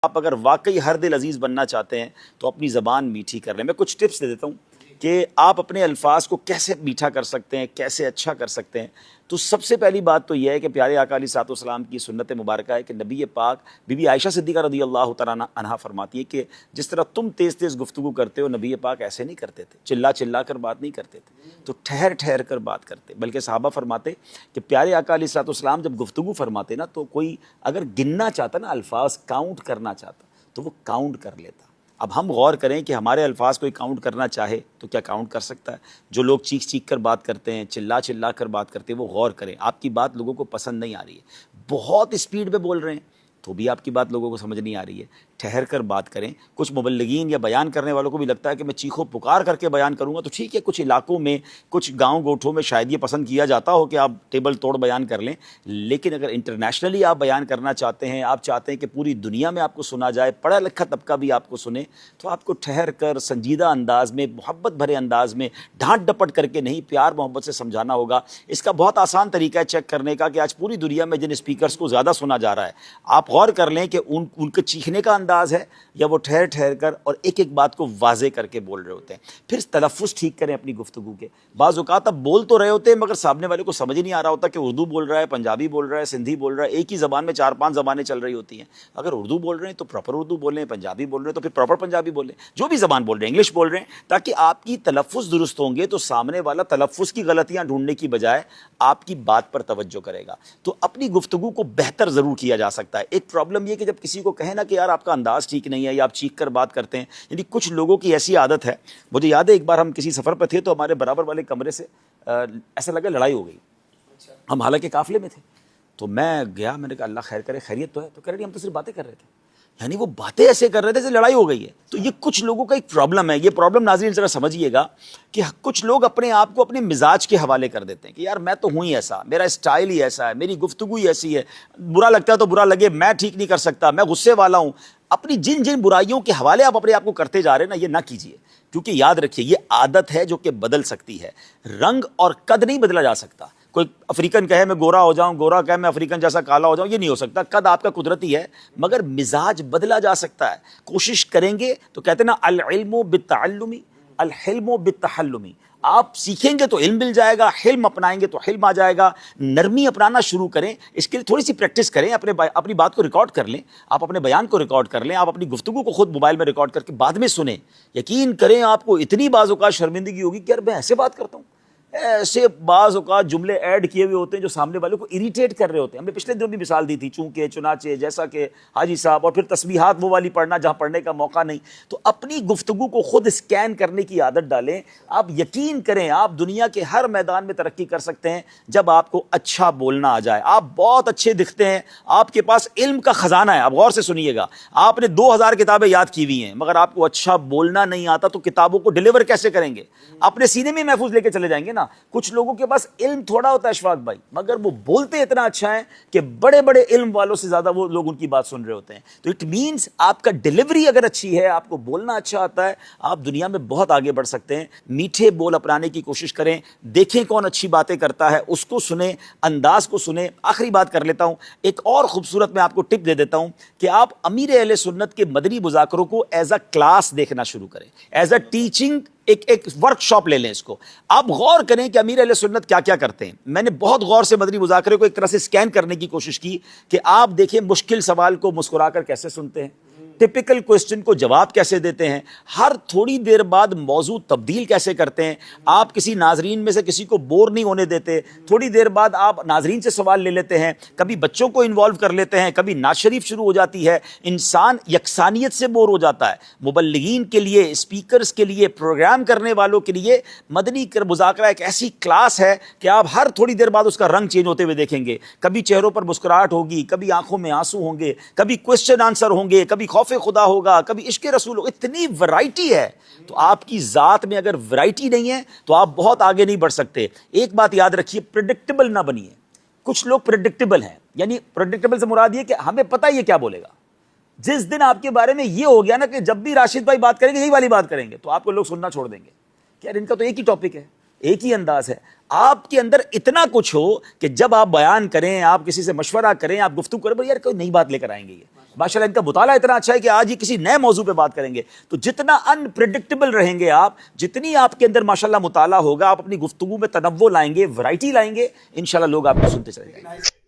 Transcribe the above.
آپ اگر واقعی ہر دل عزیز بننا چاہتے ہیں تو اپنی زبان میٹھی کر لیں. میں کچھ ٹپس دے دیتا ہوں کہ آپ اپنے الفاظ کو کیسے میٹھا کر سکتے ہیں, کیسے اچھا کر سکتے ہیں. تو سب سے پہلی بات تو یہ ہے کہ پیارے آقا علیہ الصلوۃ والسلام کی سنت مبارکہ ہے کہ نبی پاک بی بی عائشہ صدیقہ رضی اللہ تعالیٰ عنہا فرماتی ہے کہ جس طرح تم تیز تیز گفتگو کرتے ہو, نبی پاک ایسے نہیں کرتے تھے, چلا چلا کر بات نہیں کرتے تھے, تو ٹھہر ٹھہر کر بات کرتے. بلکہ صحابہ فرماتے کہ پیارے آقا علیہ الصلوۃ والسلام جب گفتگو فرماتے نا تو کوئی اگر گننا چاہتا نا, الفاظ کاؤنٹ کرنا چاہتا تو وہ کاؤنٹ کر لیتا. اب ہم غور کریں کہ ہمارے الفاظ کوئی کاؤنٹ کرنا چاہے تو کیا کاؤنٹ کر سکتا ہے؟ جو لوگ چیخ چیخ کر بات کرتے ہیں, چلا چلا کر بات کرتے ہیں, وہ غور کریں. آپ کی بات لوگوں کو پسند نہیں آ رہی ہے, بہت اسپیڈ پہ بول رہے ہیں تو بھی آپ کی بات لوگوں کو سمجھ نہیں آ رہی ہے, ٹھہر کر بات کریں. کچھ مبلغین یا بیان کرنے والوں کو بھی لگتا ہے کہ میں چیخو پکار کر کے بیان کروں گا, تو ٹھیک ہے, کچھ علاقوں میں, کچھ گاؤں گوٹھوں میں شاید یہ پسند کیا جاتا ہو کہ آپ ٹیبل توڑ بیان کر لیں. لیکن اگر انٹرنیشنلی آپ بیان کرنا چاہتے ہیں, آپ چاہتے ہیں کہ پوری دنیا میں آپ کو سنا جائے, پڑھا لکھا طبقہ بھی آپ کو سنے, تو آپ کو ٹھہر کر سنجیدہ انداز میں, محبت بھرے انداز میں, ڈانٹ ڈپٹ کر کے نہیں, پیار محبت سے سمجھانا ہوگا. اس کا بہت آسان طریقہ ہے چیک کرنے کا کہ آج پوری دنیا میں جن اسپیکرز کو زیادہ سنا جا رہا ہے, آپ غور کر لیں کہ ان کے چیخنے کا انداز ہے یا وہ ٹھہر ٹھہر کر اور ایک ایک بات کو واضح کر کے بول رہے ہوتے ہیں. پھر تلفظ ٹھیک کریں اپنی گفتگو کے. بعض اوقات آپ بول تو رہے ہوتے ہیں مگر سامنے والے کو سمجھ ہی نہیں آ رہا ہوتا کہ اردو بول رہا ہے, پنجابی بول رہا ہے, سندھی بول رہا ہے. ایک ہی زبان میں 4-5 زبانیں چل رہی ہوتی ہیں. اگر اردو بول رہے ہیں تو پراپر اردو بولیں, پنجابی بول رہے ہیں تو پھر پراپر پنجابی بولیں, جو بھی زبان بول رہے ہیں, انگلش بول رہے ہیں, تاکہ آپ کی تلفظ درست ہوں گے تو سامنے والا تلفظ کی غلطیاں ڈھونڈنے کی بجائے آپ کی بات پر توجہ کرے گا. تو اپنی گفتگو کو بہتر ضرور کیا جا سکتا ہے. ایک پرابلم یہ کہ جب کسی کو کہیں نا کہ یار آپ کا انداز ٹھیک نہیں ہے یا آپ چیخ کر بات کرتے ہیں, یعنی کچھ لوگوں کی ایسی عادت ہے. مجھے یاد ہے ایک بار ہم کسی سفر پہ تھے تو ہمارے برابر والے کمرے سے ایسا لگا لڑائی ہو گئی. ہم حالانکہ قافلے میں تھے, تو میں گیا, میں نے کہا اللہ خیر کرے, خیریت تو ہے؟ تو کہہ رہے ہم تو صرف باتیں کر رہے تھے. یعنی وہ باتیں ایسے کر رہے تھے جیسے لڑائی ہو گئی ہے. تو یہ کچھ لوگوں کا ایک پرابلم ہے. یہ پرابلم ناظرین ذرا سمجھیے گا کہ کچھ لوگ اپنے آپ کو اپنے مزاج کے حوالے کر دیتے ہیں کہ یار میں تو ہوں ہی ایسا, میرا اسٹائل ہی ایسا ہے, میری گفتگو ہی ایسی ہے, برا لگتا ہے تو برا لگے, میں ٹھیک نہیں کر سکتا, میں غصے والا ہوں. اپنی جن جن برائیوں کے حوالے آپ اپنے آپ کو کرتے جا رہے ہیں نا, یہ نہ کیجیے. کیونکہ یاد رکھیے یہ عادت ہے جو کہ بدل سکتی ہے. رنگ اور قد نہیں بدلا جا سکتا. کوئی افریقن کہے میں گورا ہو جاؤں, گورا کہے میں افریقن جیسا کالا ہو جاؤں, یہ نہیں ہو سکتا. قد آپ کا قدرتی ہے مگر مزاج بدلا جا سکتا ہے. کوشش کریں گے تو کہتے ہیں نا العلم بالتعلم الحلم بالتحلم. آپ سیکھیں گے تو علم مل جائے گا, حلم اپنائیں گے تو حلم آ جائے گا. نرمی اپنانا شروع کریں, اس کے لیے تھوڑی سی پریکٹس کریں. اپنی بات کو ریکارڈ کر لیں, آپ اپنے بیان کو ریکارڈ کر لیں, آپ اپنی گفتگو کو خود موبائل میں ریکارڈ کر کے بعد میں سنیں. یقین کریں آپ کو اتنی بعض اوقات شرمندگی ہوگی کہ یار میں ایسے بات کرتا ہوں. ایسے بعض اوقات جملے ایڈ کیے ہوئے ہوتے ہیں جو سامنے والوں کو اریٹیٹ کر رہے ہوتے ہیں. ہم نے پچھلے دنوں بھی مثال دی تھی, چونکہ, چنانچہ, جیسا کہ, حاجی صاحب, اور پھر تسبیحات وہ والی پڑھنا جہاں پڑھنے کا موقع نہیں. تو اپنی گفتگو کو خود اسکین کرنے کی عادت ڈالیں. آپ یقین کریں آپ دنیا کے ہر میدان میں ترقی کر سکتے ہیں جب آپ کو اچھا بولنا آ جائے. آپ بہت اچھے دکھتے ہیں, آپ کے پاس علم کا خزانہ ہے. آپ غور سے سنیے گا, آپ نے 2000 کتابیں یاد کی ہوئی ہیں مگر آپ کو اچھا بولنا نہیں آتا تو کتابوں کو ڈیلیور کیسے کریں گے؟ اپنے سینے میں محفوظ لے کے چلے جائیں گے نا. کچھ لوگوں کے پاس علم تھوڑا ہوتا ہے اشفاق بھائی, مگر وہ بولتے اتنا اچھا ہے کہ بڑے بڑے علم والوں سے زیادہ وہ لوگ ان کی بات سن رہے ہوتے ہیں. تو اٹ مینس آپ کا ڈیلیوری اگر اچھی ہے, آپ کو بولنا اچھا آتا ہے, آپ دنیا میں بہت آگے بڑھ سکتے ہیں. میٹھے بول اپنانے کی کوشش کریں. دیکھیں کون اچھی باتیں کرتا ہے, اس کو سنیں, انداز کو سنیں. آخری بات کر لیتا ہوں, ایک اور خوبصورت میں آپ کو ٹپ دے دیتا ہوں کہ آپ امیر اہل سنت کے مدنی مذاکروں کو ایز اے کلاس دیکھنا شروع کریں, ایز اے ٹیچنگ. ایک ورک شاپ لے لیں اس کو. آپ غور کریں کہ امیر اہل سنت کیا کیا کرتے ہیں. میں نے بہت غور سے مدنی مذاکرے کو ایک طرح سے اسکین کرنے کی کوشش کی کہ آپ دیکھیں مشکل سوال کو مسکرا کر کیسے سنتے ہیں, ٹپیکل کوسچن کو جواب کیسے دیتے ہیں, ہر تھوڑی دیر بعد موضوع تبدیل کیسے کرتے ہیں, آپ کسی ناظرین میں سے کسی کو بور نہیں ہونے دیتے, تھوڑی دیر بعد آپ ناظرین سے سوال لے لیتے ہیں, کبھی بچوں کو انوالو کر لیتے ہیں, کبھی نعت شریف شروع ہو جاتی ہے. انسان یکسانیت سے بور ہو جاتا ہے. مبلغین کے لیے, اسپیکرز کے لیے, پروگرام کرنے والوں کے لیے مدنی مذاکرہ ایک ایسی کلاس ہے کہ آپ ہر تھوڑی دیر بعد اس کا رنگ چینج ہوتے ہوئے دیکھیں گے. کبھی چہروں پر مسکراہٹ ہوگی, کبھی آنکھوں میں آنسو ہوں گے, کبھی کوسچن آنسر ہوں گے, کبھی خوف خدا ہوگا, کبھی عشق رسول ہوگا. اتنی ورائٹی ہے. تو آپ کی ذات میں اگر ورائٹی نہیں ہے تو آپ بہت آگے نہیں بڑھ سکتے. ایک بات یاد رکھیے, پریڈکٹیبل نہ بنیے. کچھ لوگ پریڈکٹیبل ہیں, یعنی پریڈکٹیبل سے مراد یہ کہ ہمیں پتہ یہ کیا بولے گا. جس دن آپ کے بارے میں یہ ہو گیا نا کہ جب بھی راشد بھائی بات کریں گے یہی والی بات کریں گے, تو آپ کو لوگ سننا چھوڑ دیں گے کہ یار ان کا تو ایک ہی ٹاپک ہے, ایک ہی انداز ہے. آپ کے اندر اتنا کچھ ہو کہ جب آپ بیان کریں, آپ کسی سے مشورہ کریں, آپ گفتگو کریں, یار کوئی نئی بات لے کر آئیں گے. یہ ماشاءاللہ ان کا مطالعہ اتنا اچھا ہے کہ آج یہ کسی نئے موضوع پہ بات کریں گے. تو جتنا انپریڈکٹیبل رہیں گے آپ، جتنی آپ کے اندر ماشاءاللہ مطالعہ ہوگا، آپ اپنی گفتگو میں تنوع لائیں گے، ورائٹی لائیں گے، انشاءاللہ لوگ آپ کو سنتے چلے جائیں گے.